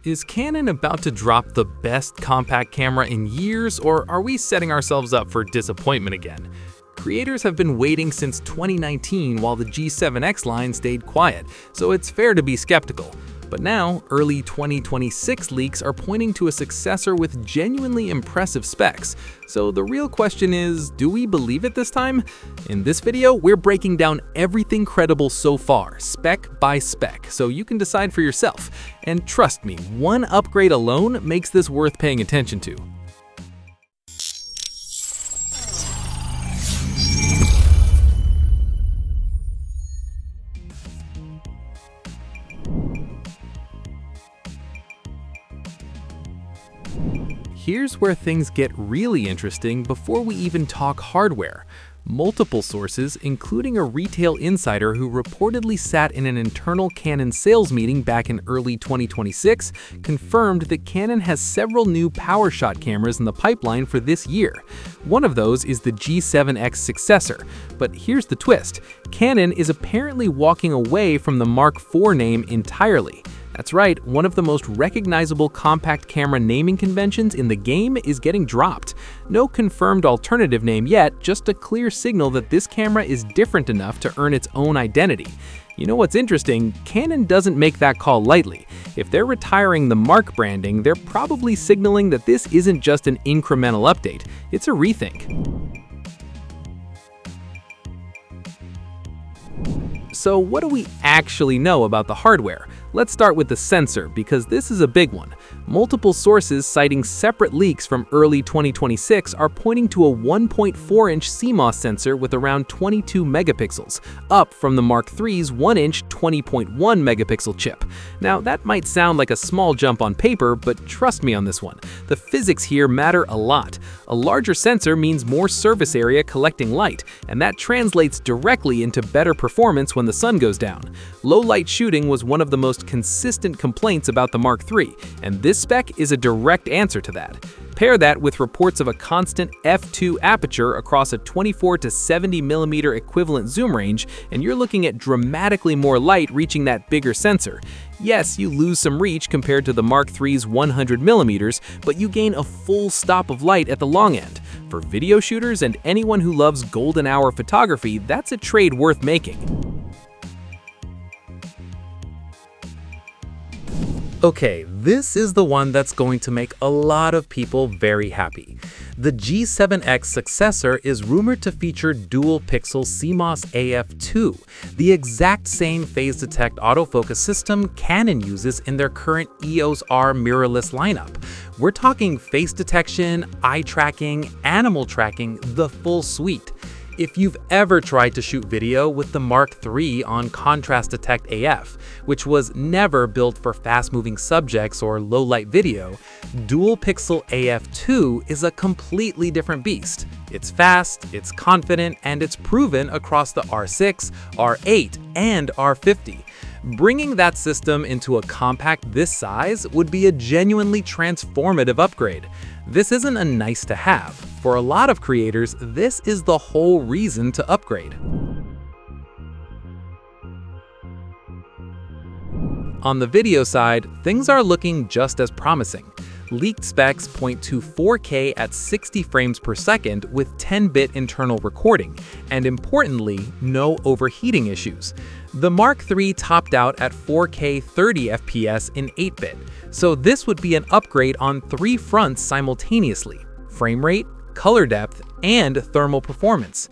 Is Canon about to drop the best compact camera in years, or are we setting ourselves up for disappointment again? Creators have been waiting since 2019 while the G7X line stayed quiet, so it's fair to be skeptical. But now, early 2026 leaks are pointing to a successor with genuinely impressive specs. So the real question is, do we believe it this time? In this video, we're breaking down everything credible so far, spec by spec, so you can decide for yourself. And trust me, one upgrade alone makes this worth paying attention to. Here's where things get really interesting before we even talk hardware. Multiple sources, including a retail insider who reportedly sat in an internal Canon sales meeting back in early 2026, confirmed that Canon has several new PowerShot cameras in the pipeline for this year. One of those is the G7X successor. But here's the twist. Canon is apparently walking away from the Mark IV name entirely. That's right, one of the most recognizable compact camera naming conventions in the game is getting dropped. No confirmed alternative name yet, just a clear signal that this camera is different enough to earn its own identity. You know what's interesting? Canon doesn't make that call lightly. If they're retiring the Mark branding, they're probably signaling that this isn't just an incremental update, it's a rethink. So what do we actually know about the hardware? Let's start with the sensor, because this is a big one. Multiple sources citing separate leaks from early 2026 are pointing to a 1.4-inch CMOS sensor with around 22 megapixels, up from the Mark III's 1-inch 20.1 megapixel chip. Now, that might sound like a small jump on paper, but trust me on this one. The physics here matter a lot. A larger sensor means more surface area collecting light, and that translates directly into better performance when the sun goes down. Low-light shooting was one of the most consistent complaints about the Mark III, and this spec is a direct answer to that. Pair that with reports of a constant f2 aperture across a 24 to 70 millimeter equivalent zoom range, and you're looking at dramatically more light reaching that bigger sensor. Yes, you lose some reach compared to the Mark III's 100 millimeters, but you gain a full stop of light at the long end. For video shooters and anyone who loves golden hour photography, that's a trade worth making. Okay, this is the one that's going to make a lot of people very happy. The G7X successor is rumored to feature dual Pixel CMOS AF II, the exact same phase detect autofocus system Canon uses in their current EOS R mirrorless lineup. We're talking face detection, eye tracking, animal tracking, the full suite. If you've ever tried to shoot video with the Mark III on Contrast Detect AF, which was never built for fast-moving subjects or low-light video, Dual Pixel AF II is a completely different beast. It's fast, it's confident, and it's proven across the R6, R8, and R50. Bringing that system into a compact this size would be a genuinely transformative upgrade. This isn't a nice to have. For a lot of creators, this is the whole reason to upgrade. On the video side, things are looking just as promising. Leaked specs point to 4K at 60 frames per second with 10-bit internal recording, and importantly, no overheating issues. The Mark III topped out at 4K 30 FPS in 8-bit, so this would be an upgrade on 3 fronts simultaneously: frame rate, color depth, and thermal performance.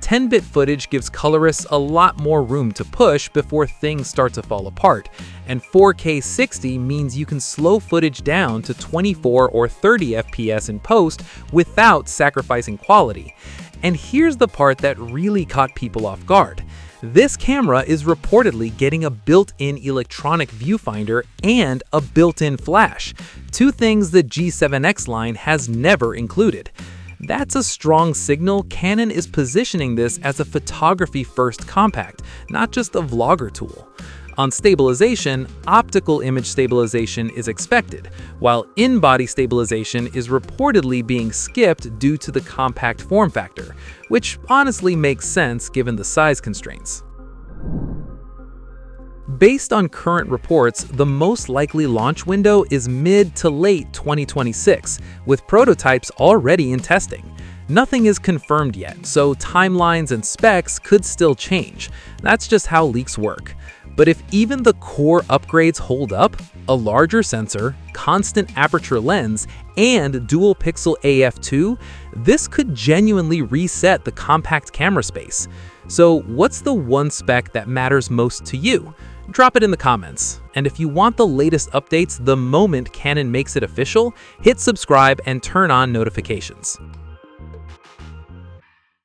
10-bit footage gives colorists a lot more room to push before things start to fall apart, and 4K 60 means you can slow footage down to 24 or 30 FPS in post without sacrificing quality. And here's the part that really caught people off guard. This camera is reportedly getting a built-in electronic viewfinder and a built-in flash, two things the G7X line has never included. That's a strong signal Canon is positioning this as a photography-first compact, not just a vlogger tool. On stabilization, optical image stabilization is expected, while in-body stabilization is reportedly being skipped due to the compact form factor, which honestly makes sense given the size constraints. Based on current reports, the most likely launch window is mid to late 2026, with prototypes already in testing. Nothing is confirmed yet, so timelines and specs could still change. That's just how leaks work. But if even the core upgrades hold up, a larger sensor, constant aperture lens, and dual Pixel AF II, this could genuinely reset the compact camera space. So what's the one spec that matters most to you? Drop it in the comments. And if you want the latest updates the moment Canon makes it official, hit subscribe and turn on notifications.